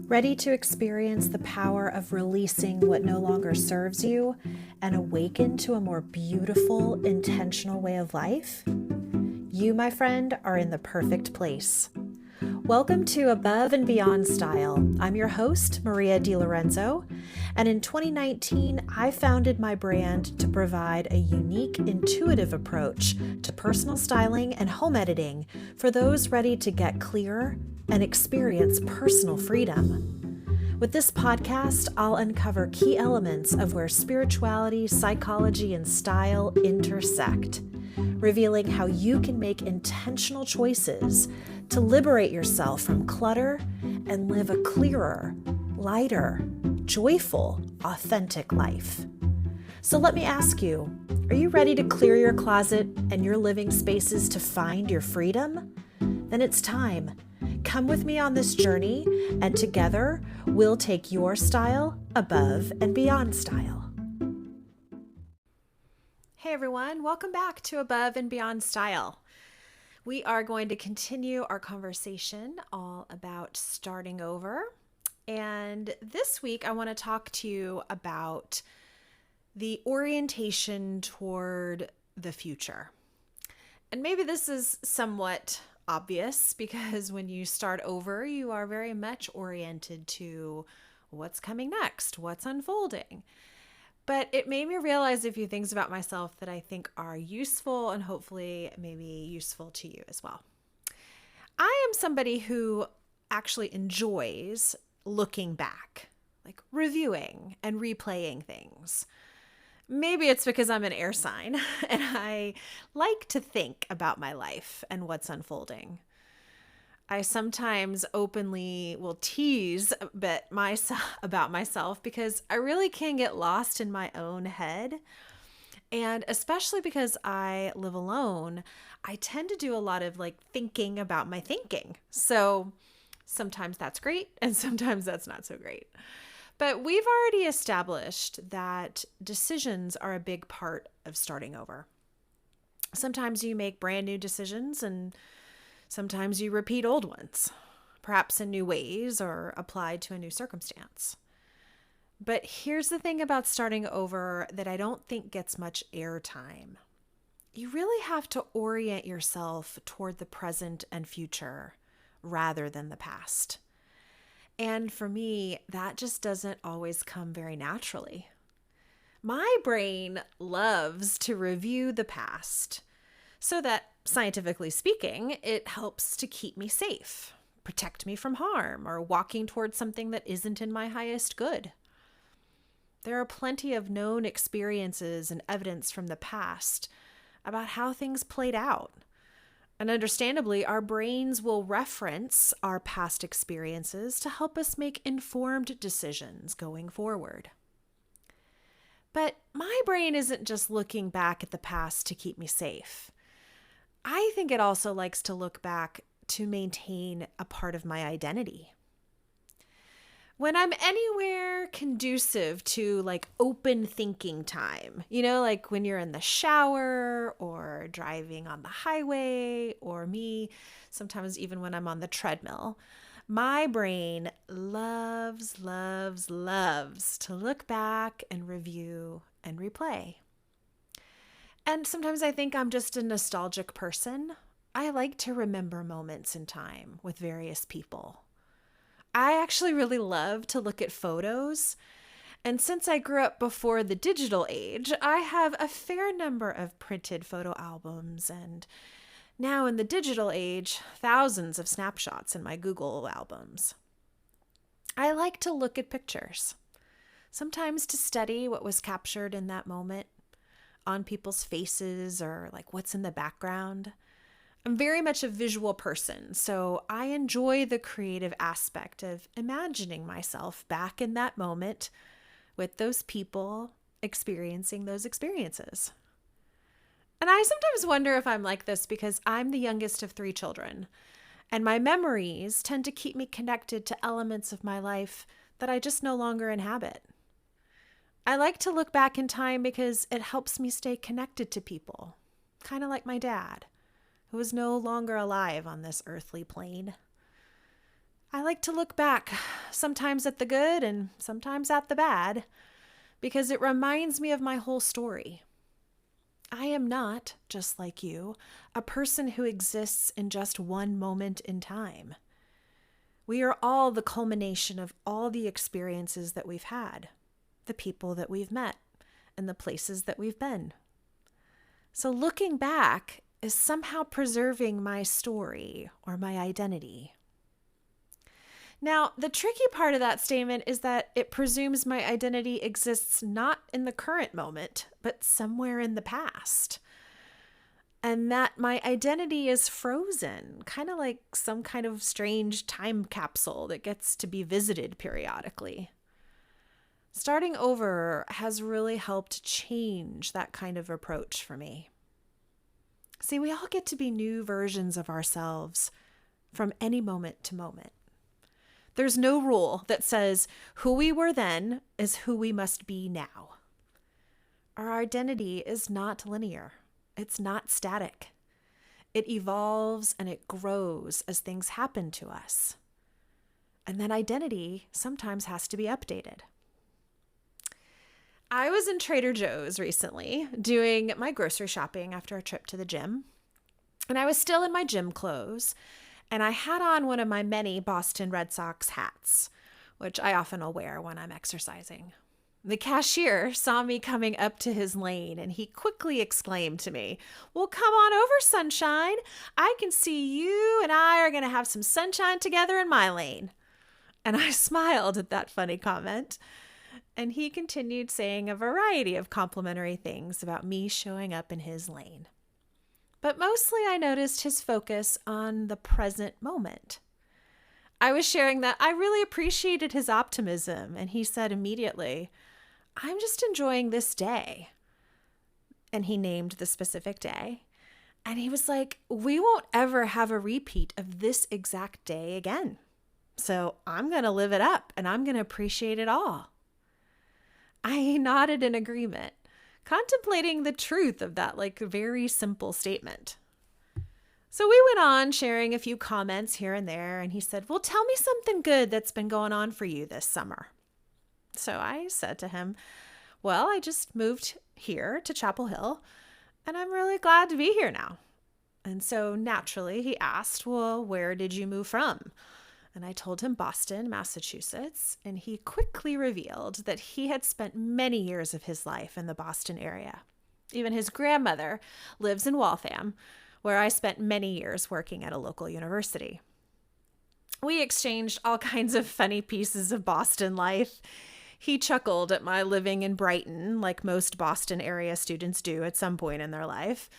Ready to experience the power of releasing what no longer serves you and awaken to a more beautiful, intentional way of life? You, my friend, are in the perfect place. Welcome to Above and Beyond Style. I'm your host, Maria DiLorenzo, and in 2019, I founded my brand to provide a unique, intuitive approach to personal styling and home editing for those ready to get clearer and experience personal freedom. With this podcast, I'll uncover key elements of where spirituality, psychology, and style intersect, revealing how you can make intentional choices to liberate yourself from clutter and live a clearer, lighter, joyful, authentic life. So let me ask you, are you ready to clear your closet and your living spaces to find your freedom? Then it's time. Come with me on this journey, and together we'll take your style above and beyond style. Hey everyone, welcome back to Above and Beyond Style. We are going to continue our conversation all about starting over. And this week I want to talk to you about the orientation toward the future. And maybe this is somewhat obvious because when you start over, you are very much oriented to what's coming next, what's unfolding. But it made me realize a few things about myself that I think are useful and hopefully maybe useful to you as well. I am somebody who actually enjoys looking back, like reviewing and replaying things. Maybe it's because I'm an air sign and I like to think about my life and what's unfolding. I sometimes openly will tease a bit about myself because I really can get lost in my own head. And especially because I live alone, I tend to do a lot of thinking about my thinking. So sometimes that's great and sometimes that's not so great. But we've already established that decisions are a big part of starting over. Sometimes you make brand new decisions and sometimes you repeat old ones, perhaps in new ways or applied to a new circumstance. But here's the thing about starting over that I don't think gets much airtime. You really have to orient yourself toward the present and future rather than the past. And for me, that just doesn't always come very naturally. My brain loves to review the past so that, scientifically speaking, it helps to keep me safe, protect me from harm, or walking towards something that isn't in my highest good. There are plenty of known experiences and evidence from the past about how things played out. And understandably, our brains will reference our past experiences to help us make informed decisions going forward. But my brain isn't just looking back at the past to keep me safe. I think it also likes to look back to maintain a part of my identity. When I'm anywhere conducive to open thinking time, like when you're in the shower or driving on the highway, or me, sometimes even when I'm on the treadmill, my brain loves to look back and review and replay. And sometimes I think I'm just a nostalgic person. I like to remember moments in time with various people. I actually really love to look at photos. And since I grew up before the digital age, I have a fair number of printed photo albums. And now in the digital age, thousands of snapshots in my Google albums. I like to look at pictures, sometimes to study what was captured in that moment on people's faces or what's in the background. I'm very much a visual person, so I enjoy the creative aspect of imagining myself back in that moment with those people experiencing those experiences. And I sometimes wonder if I'm like this because I'm the youngest of 3 children, and my memories tend to keep me connected to elements of my life that I just no longer inhabit. I like to look back in time because it helps me stay connected to people, kind of like my dad, who is no longer alive on this earthly plane. I like to look back, sometimes at the good and sometimes at the bad, because it reminds me of my whole story. I am not, just like you, a person who exists in just one moment in time. We are all the culmination of all the experiences that we've had, the people that we've met, and the places that we've been. So looking back is somehow preserving my story or my identity. Now, the tricky part of that statement is that it presumes my identity exists not in the current moment, but somewhere in the past. And that my identity is frozen, kind of like some kind of strange time capsule that gets to be visited periodically. Starting over has really helped change that kind of approach for me. See, we all get to be new versions of ourselves from any moment to moment. There's no rule that says who we were then is who we must be now. Our identity is not linear. It's not static. It evolves and it grows as things happen to us. And that identity sometimes has to be updated. I was in Trader Joe's recently doing my grocery shopping after a trip to the gym. And I was still in my gym clothes. And I had on one of my many Boston Red Sox hats, which I often will wear when I'm exercising. The cashier saw me coming up to his lane and he quickly exclaimed to me, "Well, come on over, sunshine. I can see you and I are going to have some sunshine together in my lane." And I smiled at that funny comment. And he continued saying a variety of complimentary things about me showing up in his lane. But mostly I noticed his focus on the present moment. I was sharing that I really appreciated his optimism, and he said immediately, "I'm just enjoying this day." And he named the specific day. And he was like, "We won't ever have a repeat of this exact day again. So I'm going to live it up and I'm going to appreciate it all." I nodded in agreement, contemplating the truth of that very simple statement. So we went on sharing a few comments here and there, and he said, "Well, tell me something good that's been going on for you this summer." So I said to him, "Well, I just moved here to Chapel Hill, and I'm really glad to be here now." And so naturally he asked, "Well, where did you move from?" And I told him Boston, Massachusetts, and he quickly revealed that he had spent many years of his life in the Boston area. Even his grandmother lives in Waltham, where I spent many years working at a local university. We exchanged all kinds of funny pieces of Boston life. He chuckled at my living in Brighton, like most Boston area students do at some point in their life,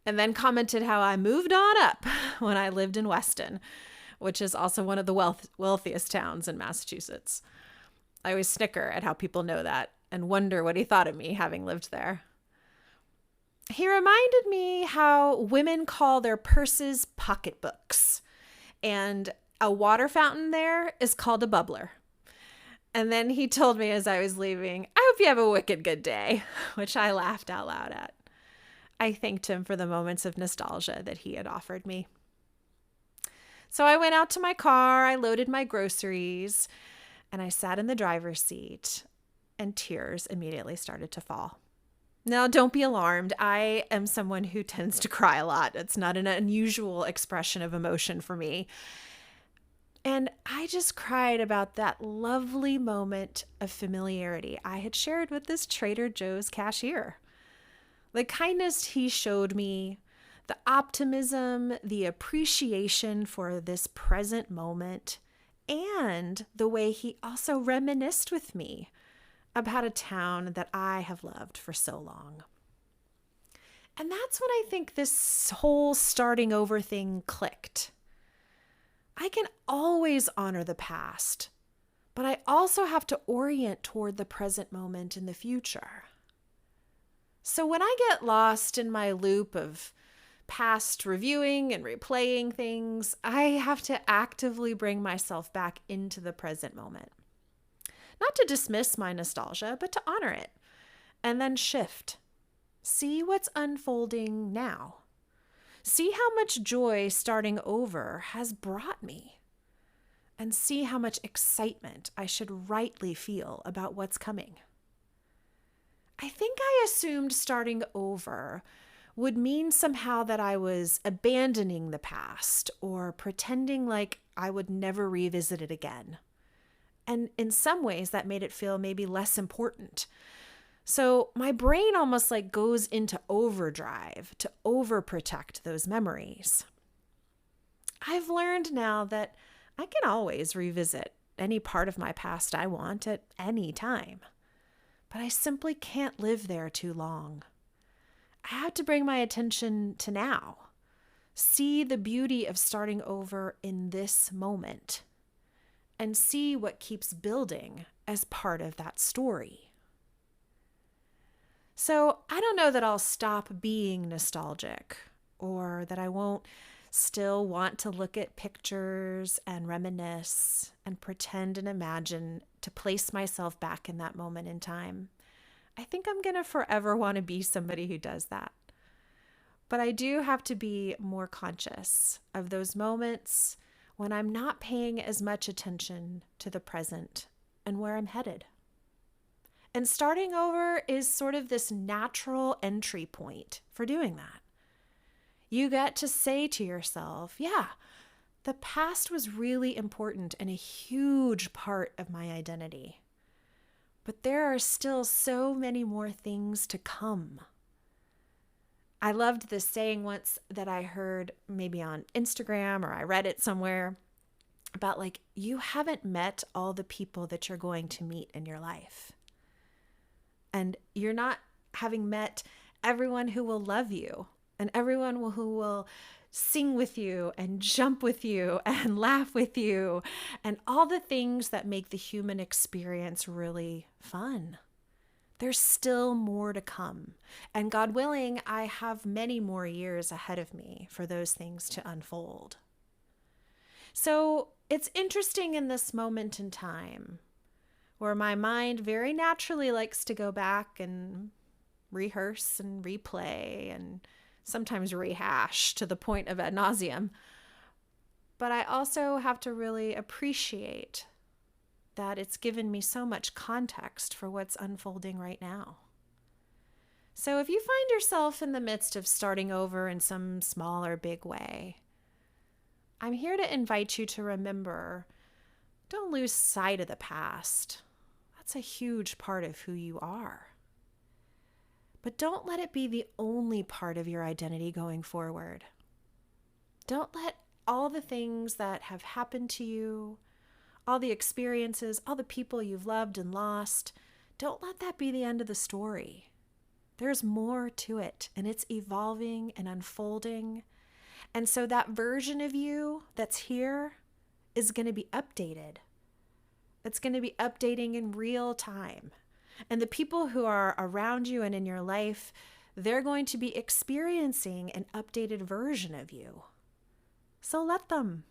and then commented how I moved on up when I lived in Weston, which is also one of the wealthiest towns in Massachusetts. I always snicker at how people know that and wonder what he thought of me having lived there. He reminded me how women call their purses pocketbooks, and a water fountain there is called a bubbler. And then he told me as I was leaving, "I hope you have a wicked good day," which I laughed out loud at. I thanked him for the moments of nostalgia that he had offered me. So I went out to my car, I loaded my groceries, and I sat in the driver's seat, and tears immediately started to fall. Now, don't be alarmed. I am someone who tends to cry a lot. It's not an unusual expression of emotion for me. And I just cried about that lovely moment of familiarity I had shared with this Trader Joe's cashier. The kindness he showed me, the optimism, the appreciation for this present moment, and the way he also reminisced with me about a town that I have loved for so long. And that's when I think this whole starting over thing clicked. I can always honor the past, but I also have to orient toward the present moment in the future. So when I get lost in my loop of past reviewing and replaying things, I have to actively bring myself back into the present moment. Not to dismiss my nostalgia, but to honor it and then shift. See what's unfolding now. See how much joy starting over has brought me. and see how much excitement I should rightly feel about what's coming. I think I assumed starting over would mean somehow that I was abandoning the past or pretending like I would never revisit it again. And in some ways, that made it feel maybe less important. So my brain almost like goes into overdrive to overprotect those memories. I've learned now that I can always revisit any part of my past I want at any time, but I simply can't live there too long. I have to bring my attention to now, see the beauty of starting over in this moment, and see what keeps building as part of that story. So I don't know that I'll stop being nostalgic or that I won't still want to look at pictures and reminisce and pretend and imagine to place myself back in that moment in time. I think I'm going to forever want to be somebody who does that. But I do have to be more conscious of those moments when I'm not paying as much attention to the present and where I'm headed. And starting over is sort of this natural entry point for doing that. You get to say to yourself, yeah, the past was really important and a huge part of my identity. But there are still so many more things to come. I loved this saying once that I heard maybe on Instagram or I read it somewhere about like, you haven't met all the people that you're going to meet in your life. And you're not having met everyone who will love you and everyone who will sing with you and jump with you and laugh with you and all the things that make the human experience really fun. There's still more to come. And God willing, I have many more years ahead of me for those things to unfold. So it's interesting in this moment in time where my mind very naturally likes to go back and rehearse and replay and sometimes rehash to the point of ad nauseum. But I also have to really appreciate that it's given me so much context for what's unfolding right now. So if you find yourself in the midst of starting over in some small or big way, I'm here to invite you to remember, don't lose sight of the past. That's a huge part of who you are. But don't let it be the only part of your identity going forward. Don't let all the things that have happened to you, all the experiences, all the people you've loved and lost, don't let that be the end of the story. There's more to it, and it's evolving and unfolding. And so that version of you that's here is going to be updated. It's going to be updating in real time. And the people who are around you and in your life, they're going to be experiencing an updated version of you. So let them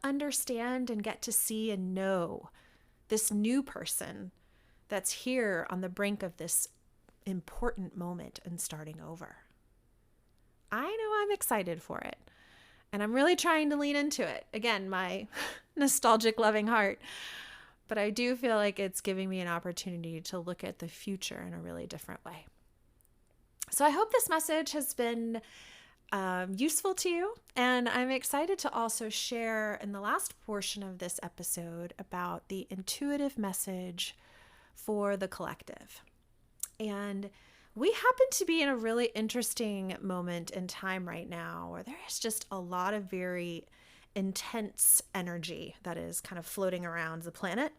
understand and get to see and know this new person that's here on the brink of this important moment and starting over. I know I'm excited for it, and I'm really trying to lean into it. Again, my nostalgic, loving heart. But I do feel like it's giving me an opportunity to look at the future in a really different way. So I hope this message has been useful to you. And I'm excited to also share in the last portion of this episode about the intuitive message for the collective. And we happen to be in a really interesting moment in time right now where there is just a lot of very intense energy that is kind of floating around the planet.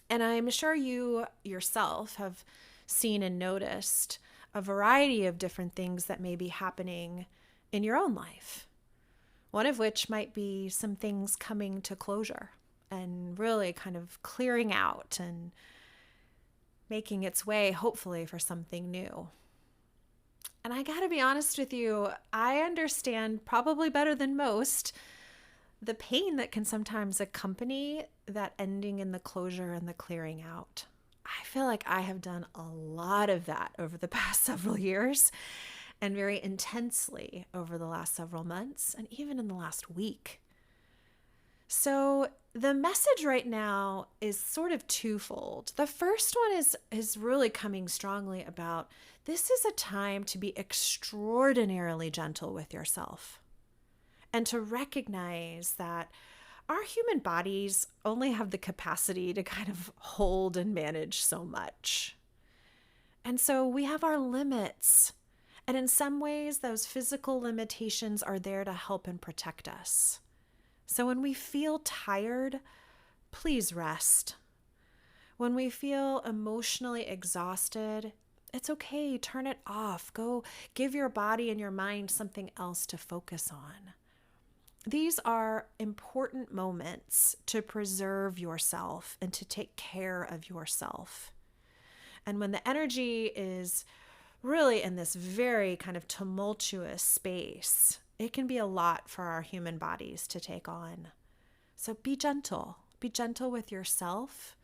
And I'm sure you yourself have seen and noticed a variety of different things that may be happening in your own life. One of which might be some things coming to closure and really kind of clearing out and making its way, hopefully, for something new. And I gotta be honest with you, I understand probably better than most the pain that can sometimes accompany that ending in the closure and the clearing out. I feel like I have done a lot of that over the past several years and very intensely over the last several months and even in the last week. So the message right now is sort of twofold. The first one is really coming strongly about this is a time to be extraordinarily gentle with yourself and to recognize that our human bodies only have the capacity to kind of hold and manage so much. And so we have our limits. And in some ways, those physical limitations are there to help and protect us. So when we feel tired, please rest. When we feel emotionally exhausted, it's okay. Turn it off. Go give your body and your mind something else to focus on. These are important moments to preserve yourself and to take care of yourself. And when the energy is really in this very kind of tumultuous space, it can be a lot for our human bodies to take on. So be gentle. Be gentle with yourself.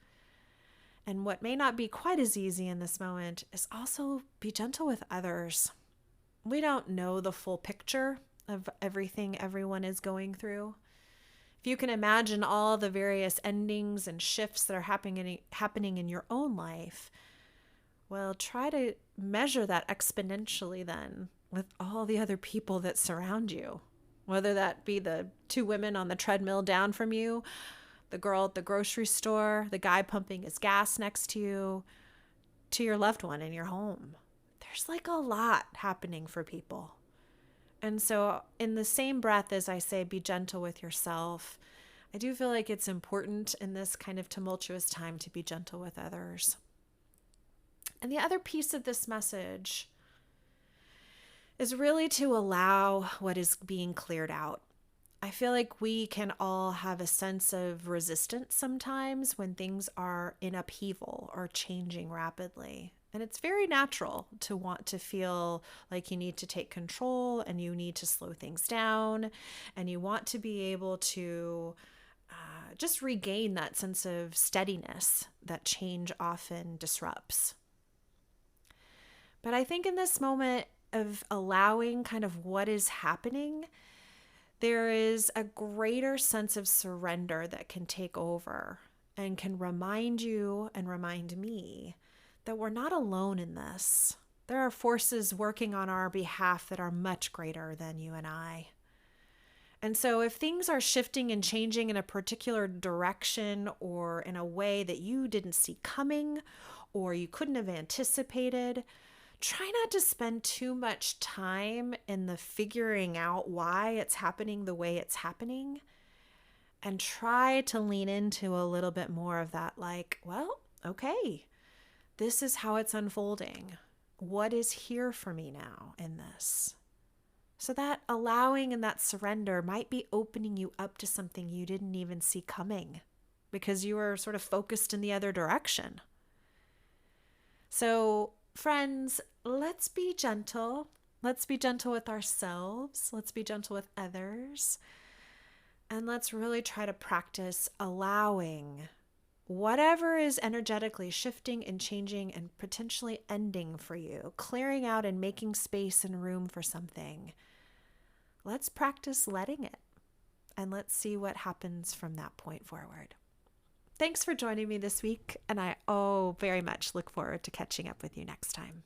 And what may not be quite as easy in this moment is also be gentle with others. We don't know the full picture of everything everyone is going through. If you can imagine all the various endings and shifts that are happening in your own life, well, try to measure that exponentially then with all the other people that surround you, whether that be the two women on the treadmill down from you, the girl at the grocery store, the guy pumping his gas next to your loved one in your home. There's like a lot happening for people. And so in the same breath as I say, be gentle with yourself, I do feel like it's important in this kind of tumultuous time to be gentle with others. And the other piece of this message is really to allow what is being cleared out. I feel like we can all have a sense of resistance sometimes when things are in upheaval or changing rapidly. And it's very natural to want to feel like you need to take control and you need to slow things down and you want to be able to just regain that sense of steadiness that change often disrupts. But I think in this moment of allowing kind of what is happening, there is a greater sense of surrender that can take over and can remind you and remind me that we're not alone in this. There are forces working on our behalf that are much greater than you and I. And so if things are shifting and changing in a particular direction or in a way that you didn't see coming or you couldn't have anticipated, try not to spend too much time in the figuring out why it's happening the way it's happening, and try to lean into a little bit more of that, like, well, okay, this is how it's unfolding. What is here for me now in this? So that allowing and that surrender might be opening you up to something you didn't even see coming because you were sort of focused in the other direction. So friends, let's be gentle. Let's be gentle with ourselves. Let's be gentle with others. And let's really try to practice allowing whatever is energetically shifting and changing and potentially ending for you, clearing out and making space and room for something. Let's practice letting it, and let's see what happens from that point forward. Thanks for joining me this week, and I very much look forward to catching up with you next time.